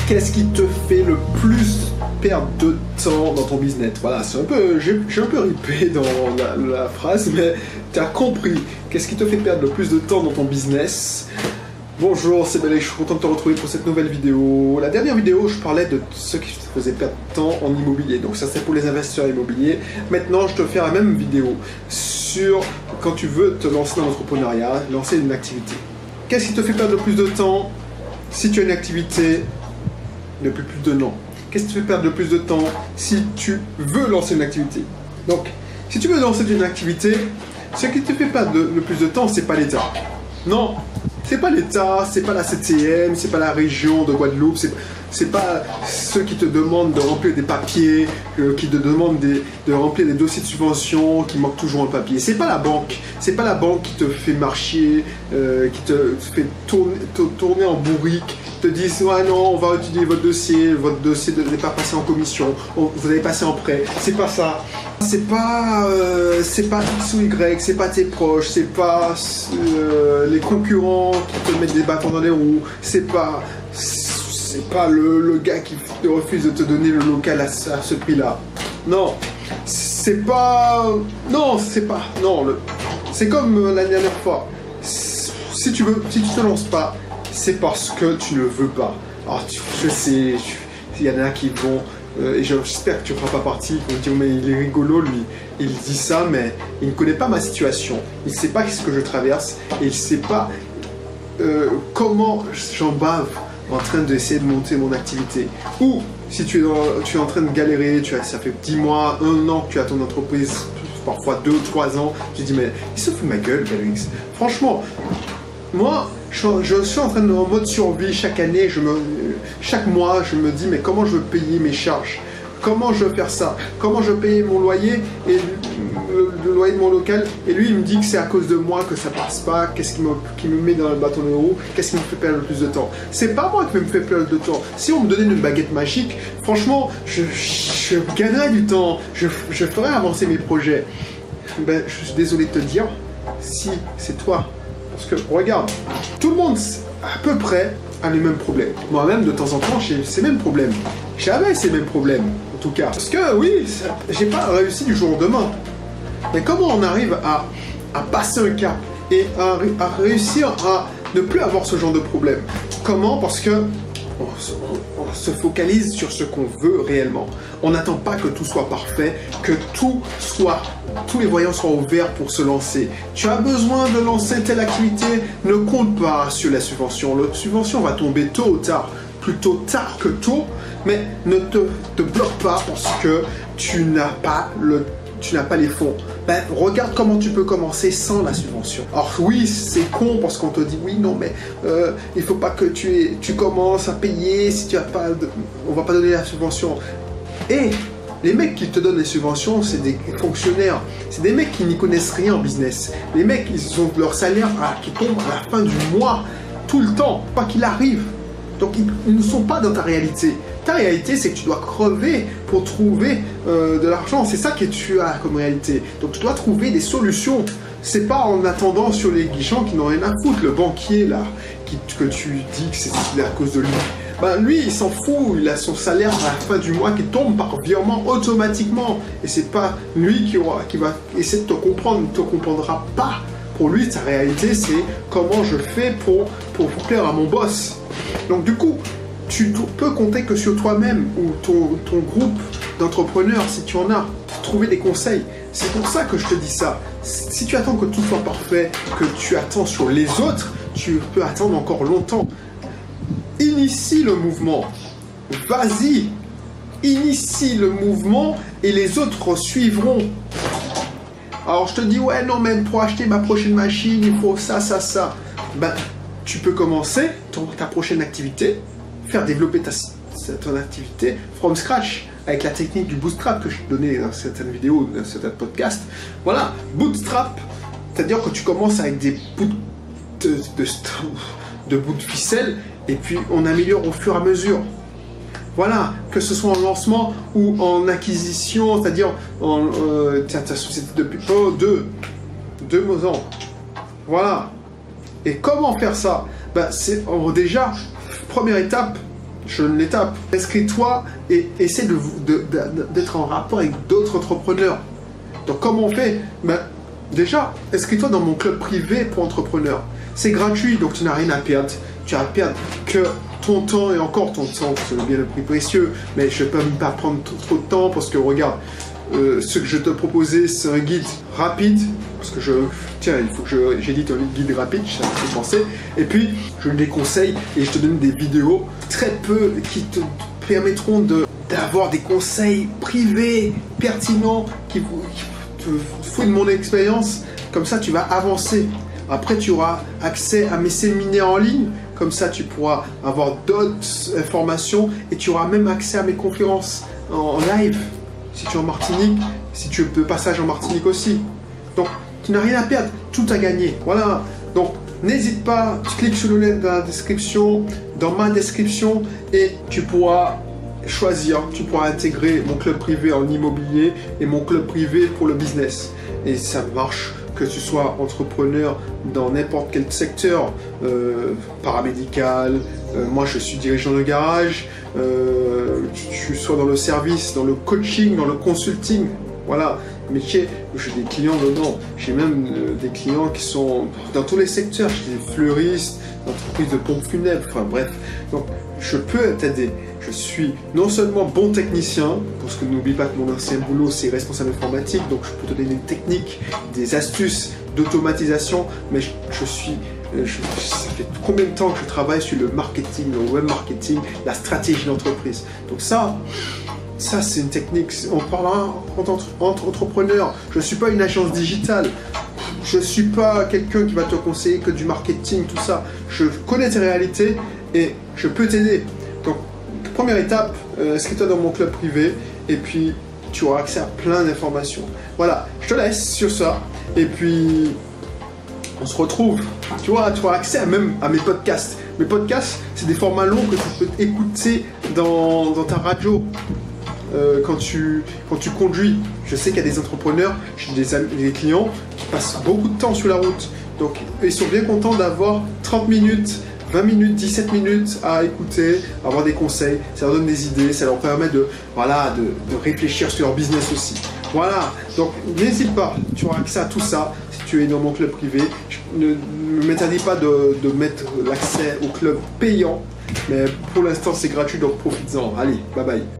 Qu'est-ce qui te fait le plus perdre de temps dans ton business? Voilà, c'est un peu, j'ai un peu ripé dans la phrase, mais tu as compris. Qu'est-ce qui te fait perdre le plus de temps dans ton business? Bonjour, c'est Belek, je suis content de te retrouver pour cette nouvelle vidéo. La dernière vidéo, je parlais de ce qui te faisait perdre de temps en immobilier. Donc ça, c'est pour les investisseurs immobiliers. Maintenant, je te fais la même vidéo sur quand tu veux te lancer dans l'entrepreneuriat, lancer une activité. Qu'est-ce qui te fait perdre le plus de temps si tu as une activité depuis plus d'un an? Qu'est-ce qui te fait perdre le plus de temps si tu veux lancer une activité? Donc, si tu veux lancer une activité, ce qui te fait perdre le plus de temps, c'est pas l'État. Non, c'est pas l'État, c'est pas la CTM, c'est pas la région de Guadeloupe, c'est pas ceux qui te demandent de remplir des papiers, qui te demandent de remplir des dossiers de subvention, qui manquent toujours un papier. C'est pas la banque qui te fait marcher, qui te fait tourner en bourrique, te disent ouais non, on va étudier votre dossier n'est pas passé en commission, vous allez passer en prêt. C'est pas ça. C'est pas X ou Y, c'est pas tes proches, c'est pas les concurrents qui te mettent des bâtons dans les roues, c'est pas le gars qui te refuse de te donner le local à ce prix-là. Non, c'est comme la dernière fois. Si tu te lances pas, c'est parce que tu ne veux pas. Alors je sais, il y en a qui vont, et j'espère que tu ne feras pas partie, ils vont dire mais il est rigolo lui, il dit ça mais il ne connaît pas ma situation, il ne sait pas ce que je traverse, et il ne sait pas comment j'en bave en train d'essayer de monter mon activité. Ou si tu es en train de galérer, ça fait 10 mois, 1 an que tu as ton entreprise, parfois 2 ou 3 ans, tu te dis mais il se fout de ma gueule Belek. Franchement, moi je suis en mode survie chaque année, chaque mois je me dis mais comment je veux payer mes charges, comment je veux faire ça, comment je veux payer mon loyer et le loyer de mon local, et lui il me dit que c'est à cause de moi que ça passe pas. Qu'est-ce qui me met dans le bâton de roue? Qu'est-ce qui me fait perdre le plus de temps? C'est pas moi qui me fait perdre de temps. Si on me donnait une baguette magique, franchement je gagnerais du temps, je ferais avancer mes projets. Ben, je suis désolé de te dire, si c'est toi, parce que regarde, tout le monde à peu près a les mêmes problèmes. Moi-même de temps en temps j'ai ces mêmes problèmes. J'avais ces mêmes problèmes en tout cas. Parce que oui, j'ai pas réussi du jour au lendemain. Mais comment on arrive à passer un cap et à réussir à ne plus avoir ce genre de problème? Comment? Parce que on se focalise sur ce qu'on veut réellement. On n'attend pas que tout soit parfait, que tous les voyants soient ouverts pour se lancer. Tu as besoin de lancer telle activité, ne compte pas sur la subvention. La subvention va tomber tôt ou tard, plutôt tard que tôt, mais ne te bloque pas parce que tu n'as pas les fonds. Ben, regarde comment tu peux commencer sans la subvention. Alors oui, c'est con parce qu'on te dit oui, non, mais il faut pas que tu commences à payer si tu as pas on va pas donner la subvention. Et les mecs qui te donnent les subventions, c'est des fonctionnaires, c'est des mecs qui n'y connaissent rien en business. Les mecs, ils ont leur salaire qui tombe à la fin du mois, tout le temps, pas qu'il arrive. Donc ils ne sont pas dans ta réalité. Ta réalité, c'est que tu dois crever pour trouver de l'argent. C'est ça que tu as comme réalité. Donc tu dois trouver des solutions. C'est pas en attendant sur les gens qui n'ont rien à foutre. Le banquier là, que tu dis que c'est à cause de lui. Ben lui, il s'en fout. Il a son salaire à la fin du mois qui tombe par virement automatiquement. Et c'est pas lui qui va essayer de te comprendre. Il ne te comprendra pas. Pour lui, sa réalité, c'est comment je fais pour plaire à mon boss. Donc du coup, tu peux compter que sur toi-même ou ton groupe d'entrepreneurs, si tu en as, pour trouver des conseils. C'est pour ça que je te dis ça. Si tu attends que tout soit parfait, que tu attends sur les autres, tu peux attendre encore longtemps. Initie le mouvement. Vas-y, initie le mouvement et les autres suivront. Alors je te dis, ouais, non, même pour acheter ma prochaine machine, il faut ça. Ben, tu peux commencer ta prochaine activité, faire développer ton activité from scratch avec la technique du bootstrap que je te donnais dans certaines vidéos, dans certains podcasts. Voilà, bootstrap, c'est-à-dire que tu commences avec des bouts de bouts de ficelle et puis on améliore au fur et à mesure. Voilà, que ce soit en lancement ou en acquisition, c'est-à-dire ta société depuis 2 ans. Voilà. Et comment faire ça? Ben, c'est déjà, première étape, je donne l'étape. Inscris-toi et essaie d'être en rapport avec d'autres entrepreneurs. Donc comment on fait? Ben, déjà, inscris-toi dans mon club privé pour entrepreneurs. C'est gratuit, donc tu n'as rien à perdre. Tu as à perdre que ton temps, et encore ton temps, c'est bien le prix précieux, mais je ne peux même pas prendre trop de temps parce que regarde, ce que je te proposais, c'est un guide rapide, parce que tiens, il faut que j'édite un guide rapide, ça me fait penser, et puis je les conseille et je te donne des vidéos très peu qui te permettront d'avoir des conseils privés, pertinents, qui te foutent de mon expérience, comme ça tu vas avancer. Après tu auras accès à mes séminaires en ligne, comme ça tu pourras avoir d'autres informations et tu auras même accès à mes conférences en live. Si tu es en Martinique, si tu es de passage en Martinique aussi. Donc, tu n'as rien à perdre, tout à gagner. Voilà. Donc, n'hésite pas, tu cliques sur le lien dans la description, dans ma description, et tu pourras choisir, tu pourras intégrer mon club privé en immobilier et mon club privé pour le business. Et ça marche, que tu sois entrepreneur dans n'importe quel secteur, paramédical, moi je suis dirigeant de garage, tu sois dans le service, dans le coaching, dans le consulting, voilà, métier, j'ai des clients dedans, j'ai même des clients qui sont dans tous les secteurs, j'ai des fleuristes, entreprises de pompes funèbres, enfin bref, donc je peux t'aider. Je suis non seulement bon technicien, parce que n'oublie pas que mon ancien boulot c'est responsable informatique, donc je peux te donner des techniques, des astuces d'automatisation, mais ça fait combien de temps que je travaille sur le marketing, le web marketing, la stratégie d'entreprise. Donc ça c'est une technique, on parlera entre entrepreneurs, je ne suis pas une agence digitale, je ne suis pas quelqu'un qui va te conseiller que du marketing, tout ça. Je connais tes réalités et je peux t'aider. Donc, première étape, inscris-toi dans mon club privé et puis tu auras accès à plein d'informations. Voilà, je te laisse sur ça et puis on se retrouve. Tu vois, tu auras accès même à mes podcasts. Mes podcasts, c'est des formats longs que tu peux écouter dans ta radio. Quand tu conduis, je sais qu'il y a des entrepreneurs, j'ai des clients qui passent beaucoup de temps sur la route. Donc, ils sont bien contents d'avoir 30 minutes, 20 minutes, 17 minutes à écouter, avoir des conseils. Ça leur donne des idées, ça leur permet de réfléchir sur leur business aussi. Voilà, donc n'hésite pas, tu auras accès à tout ça si tu es dans mon club privé. Ne m'interdis pas de mettre l'accès au club payant, mais pour l'instant c'est gratuit, donc profites-en. Allez, bye bye.